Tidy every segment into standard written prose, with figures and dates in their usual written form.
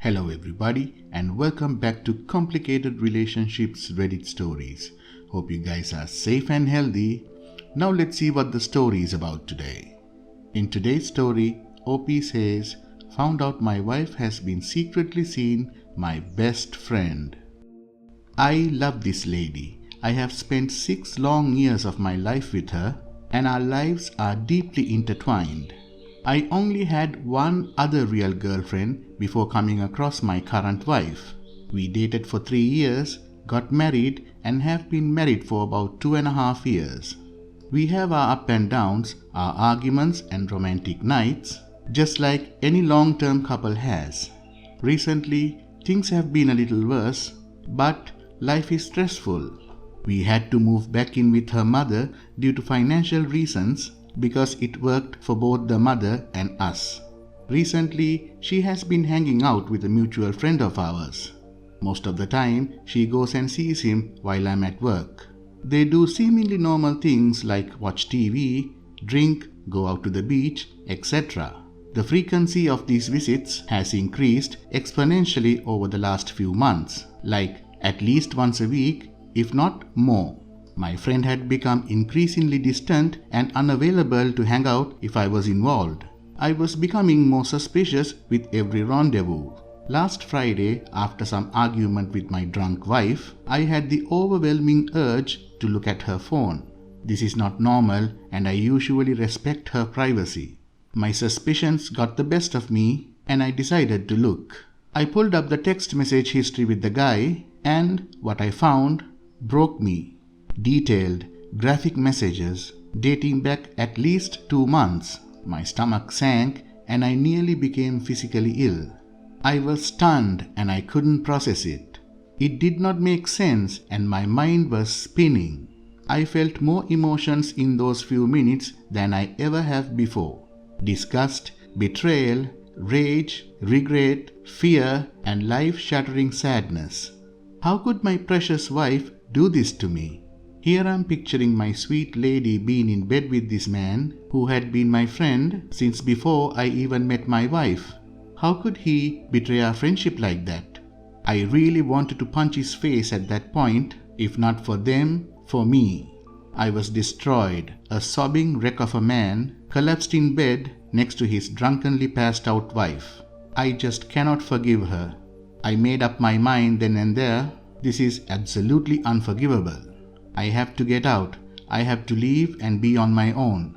Hello everybody and welcome back to Complicated Relationships Reddit Stories. Hope you guys are safe and healthy. Now let's see what the story is about today. In today's story, OP says, "Found out my wife has been secretly seeing my best friend." I love this lady. I have spent 6 long years of my life with her and our lives are deeply intertwined. I only had one other real girlfriend before coming across my current wife. We dated for 3 years, got married and have been married for about 2.5 years. We have our up and downs, our arguments and romantic nights, just like any long-term couple has. Recently, things have been a little worse, but life is stressful. We had to move back in with her mother due to financial reasons because it worked for both the mother and us. Recently, she has been hanging out with a mutual friend of ours. Most of the time, she goes and sees him while I'm at work. They do seemingly normal things like watch TV, drink, go out to the beach, etc. The frequency of these visits has increased exponentially over the last few months, like at least once a week, if not more. My friend had become increasingly distant and unavailable to hang out if I was involved. I was becoming more suspicious with every rendezvous. Last Friday, after some argument with my drunk wife, I had the overwhelming urge to look at her phone. This is not normal and I usually respect her privacy. My suspicions got the best of me and I decided to look. I pulled up the text message history with the guy and what I found broke me. Detailed, graphic messages dating back at least 2 months. My stomach sank and I nearly became physically ill. I was stunned and I couldn't process it. It did not make sense and my mind was spinning. I felt more emotions in those few minutes than I ever have before. Disgust, betrayal, rage, regret, fear, and life-shattering sadness. How could my precious wife do this to me? Here I'm picturing my sweet lady being in bed with this man who had been my friend since before I even met my wife. How could he betray our friendship like that? I really wanted to punch his face at that point, if not for them, for me. I was destroyed, a sobbing wreck of a man, collapsed in bed next to his drunkenly passed out wife. I just cannot forgive her. I made up my mind then and there, this is absolutely unforgivable. I have to get out. I have to leave and be on my own.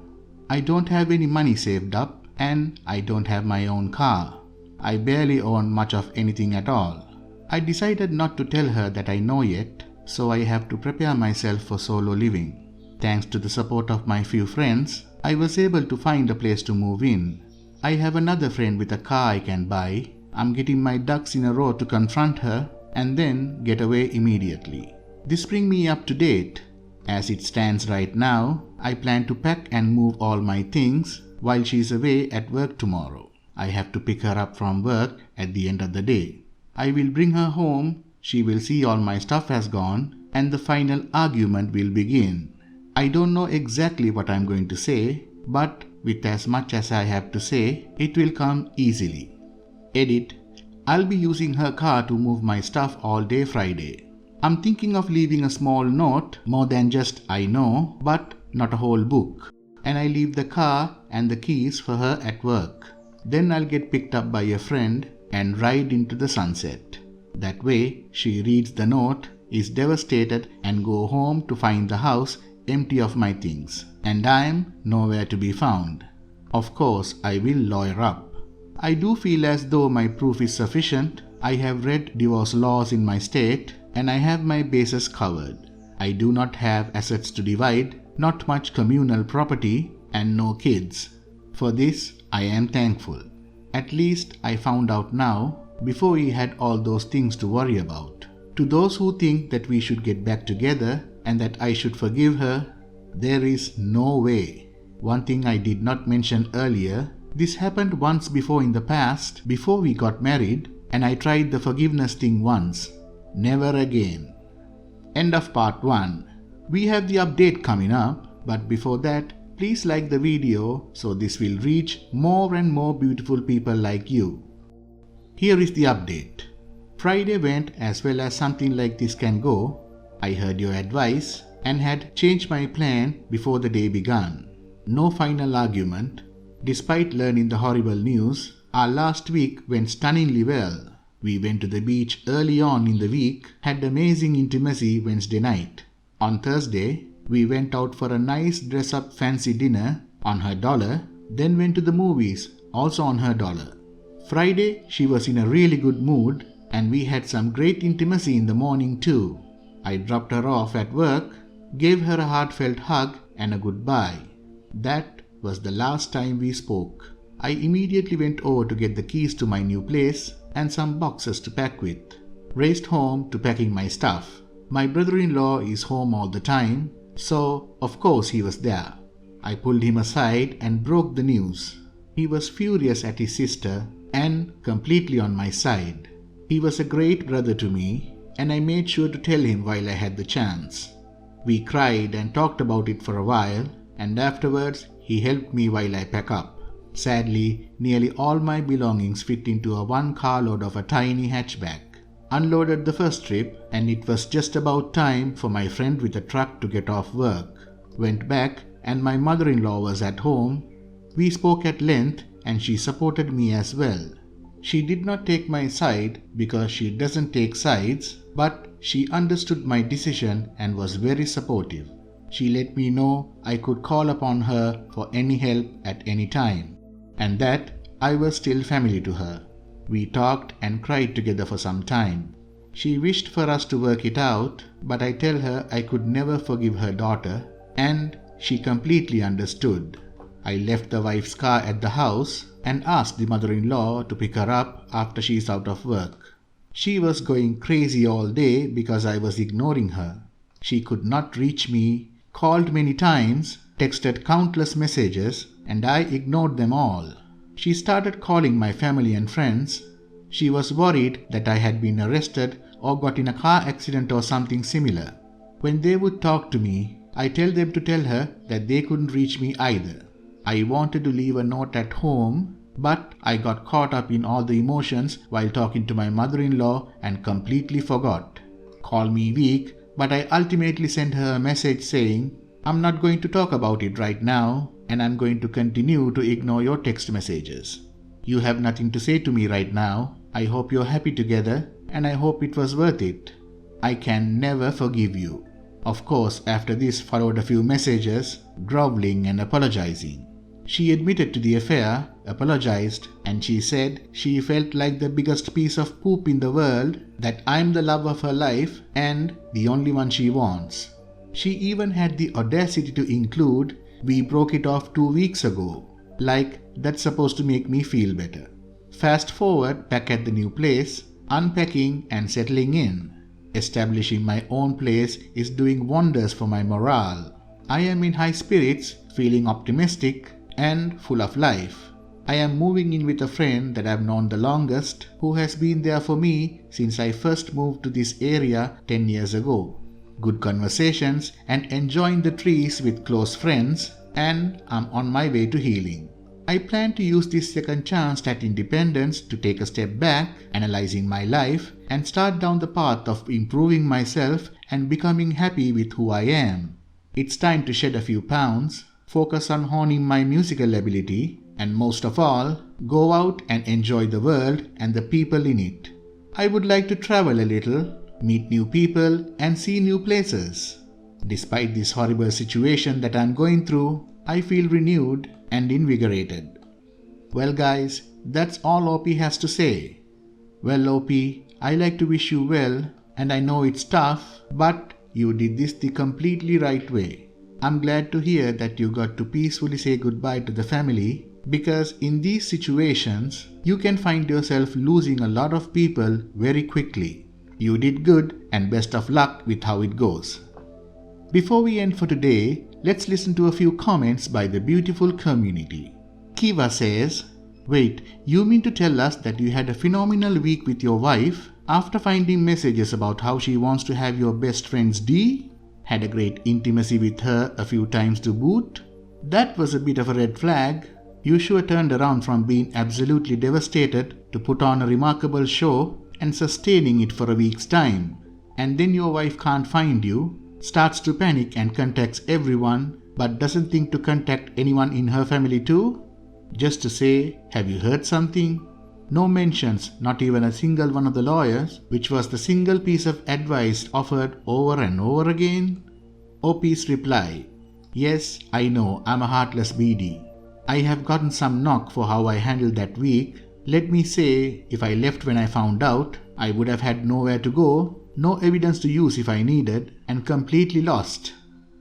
I don't have any money saved up and I don't have my own car. I barely own much of anything at all. I decided not to tell her that I know yet, so I have to prepare myself for solo living. Thanks to the support of my few friends, I was able to find a place to move in. I have another friend with a car I can buy. I'm getting my ducks in a row to confront her and then get away immediately. This brings me up to date. As it stands right now, I plan to pack and move all my things while she's away at work tomorrow. I have to pick her up from work at the end of the day. I will bring her home, she will see all my stuff has gone, and the final argument will begin. I don't know exactly what I'm going to say, but with as much as I have to say, it will come easily. Edit. I'll be using her car to move my stuff all day Friday. I'm thinking of leaving a small note, more than just I know, but not a whole book. And I leave the car and the keys for her at work. Then I'll get picked up by a friend and ride into the sunset. That way, she reads the note, is devastated and go home to find the house empty of my things. And I'm nowhere to be found. Of course, I will lawyer up. I do feel as though my proof is sufficient. I have read divorce laws in my state and I have my bases covered. I do not have assets to divide, not much communal property, and no kids. For this, I am thankful. At least I found out now, before we had all those things to worry about. To those who think that we should get back together and that I should forgive her, there is no way. One thing I did not mention earlier, this happened once before in the past, before we got married, and I tried the forgiveness thing once. Never again. End of part 1. We have the update coming up, but before that, please like the video so this will reach more and more beautiful people like you. Here is the update. Friday went as well as something like this can go. I heard your advice and had changed my plan before the day began. No final argument. Despite learning the horrible news, our last week went stunningly well. We went to the beach early on in the week, had amazing intimacy Wednesday night. On Thursday, we went out for a nice dress-up fancy dinner on her dollar, then went to the movies, also on her dollar. Friday, she was in a really good mood and we had some great intimacy in the morning too. I dropped her off at work, gave her a heartfelt hug and a goodbye. That was the last time we spoke. I immediately went over to get the keys to my new place and some boxes to pack with. Raced home to packing my stuff. My brother-in-law is home all the time, so of course he was there. I pulled him aside and broke the news. He was furious at his sister and completely on my side. He was a great brother to me and I made sure to tell him while I had the chance. We cried and talked about it for a while and afterwards he helped me while I pack up. Sadly, nearly all my belongings fit into a 1 carload of a tiny hatchback. Unloaded the first trip and it was just about time for my friend with a truck to get off work. Went back and my mother-in-law was at home. We spoke at length and she supported me as well. She did not take my side because she doesn't take sides, but she understood my decision and was very supportive. She let me know I could call upon her for any help at any time, and that I was still family to her. We talked and cried together for some time. She wished for us to work it out, but I tell her I could never forgive her daughter, and she completely understood. I left the wife's car at the house and asked the mother-in-law to pick her up after she is out of work. She was going crazy all day because I was ignoring her. She could not reach me, called many times, texted countless messages, and I ignored them all. She started calling my family and friends. She was worried that I had been arrested or got in a car accident or something similar. When they would talk to me, I tell them to tell her that they couldn't reach me either. I wanted to leave a note at home, but I got caught up in all the emotions while talking to my mother-in-law and completely forgot. Call me weak, but I ultimately sent her a message saying, "I'm not going to talk about it right now and I'm going to continue to ignore your text messages. You have nothing to say to me right now. I hope you're happy together and I hope it was worth it. I can never forgive you." Of course, after this followed a few messages, groveling and apologizing. She admitted to the affair, apologized, and she said she felt like the biggest piece of poop in the world, that I'm the love of her life and the only one she wants. She even had the audacity to include, "We broke it off 2 weeks ago," like that's supposed to make me feel better. Fast forward back at the new place, unpacking and settling in. Establishing my own place is doing wonders for my morale. I am in high spirits, feeling optimistic and full of life. I am moving in with a friend that I've known the longest, who has been there for me since I first moved to this area 10 years ago. Good conversations and enjoying the trees with close friends, and I'm on my way to healing. I plan to use this second chance at independence to take a step back, analyzing my life, and start down the path of improving myself and becoming happy with who I am. It's time to shed a few pounds, focus on honing my musical ability, and most of all, go out and enjoy the world and the people in it. I would like to travel a little, meet new people, and see new places. Despite this horrible situation that I'm going through, I feel renewed and invigorated. Well guys, that's all OP has to say. Well OP, I like to wish you well, and I know it's tough, but you did this the completely right way. I'm glad to hear that you got to peacefully say goodbye to the family, because in these situations, you can find yourself losing a lot of people very quickly. You did good and best of luck with how it goes. Before we end for today, let's listen to a few comments by the beautiful community. Kiva says, "Wait, you mean to tell us that you had a phenomenal week with your wife after finding messages about how she wants to have your best friend's D? Had a great intimacy with her a few times to boot? That was a bit of a red flag. Yeshua turned around from being absolutely devastated to put on a remarkable show and sustaining it for a week's time. And then your wife can't find you, starts to panic and contacts everyone, but doesn't think to contact anyone in her family too? Just to say, have you heard something? No mentions, not even a single one of the lawyers, which was the single piece of advice offered over and over again? OP's reply: yes, I know, I'm a heartless BD. I have gotten some knock for how I handled that week. Let me say, if I left when I found out, I would have had nowhere to go, no evidence to use if I needed, and completely lost.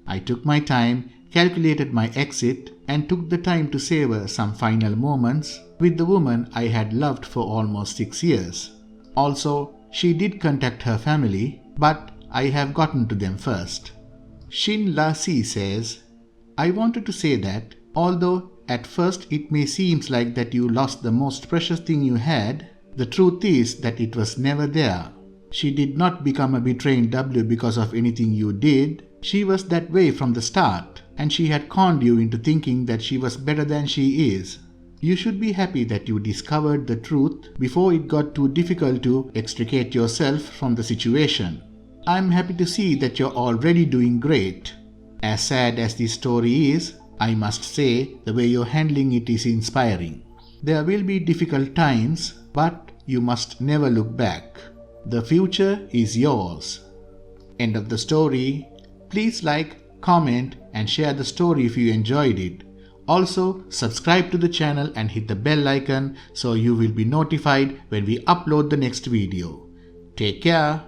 I took my time, calculated my exit, and took the time to savor some final moments with the woman I had loved for almost 6 years. Also, she did contact her family, but I have gotten to them first. Shin La Si says, I wanted to say that, although at first it may seem like that you lost the most precious thing you had, the truth is that it was never there. She did not become a betraying W because of anything you did. She was that way from the start, and she had conned you into thinking that she was better than she is. You should be happy that you discovered the truth before it got too difficult to extricate yourself from the situation. I'm happy to see that you're already doing great. As sad as this story is, I must say the way you're handling it is inspiring. There will be difficult times, but you must never look back. The future is yours. End of the story. Please like, comment and share the story if you enjoyed it. Also, subscribe to the channel and hit the bell icon so you will be notified when we upload the next video. Take care.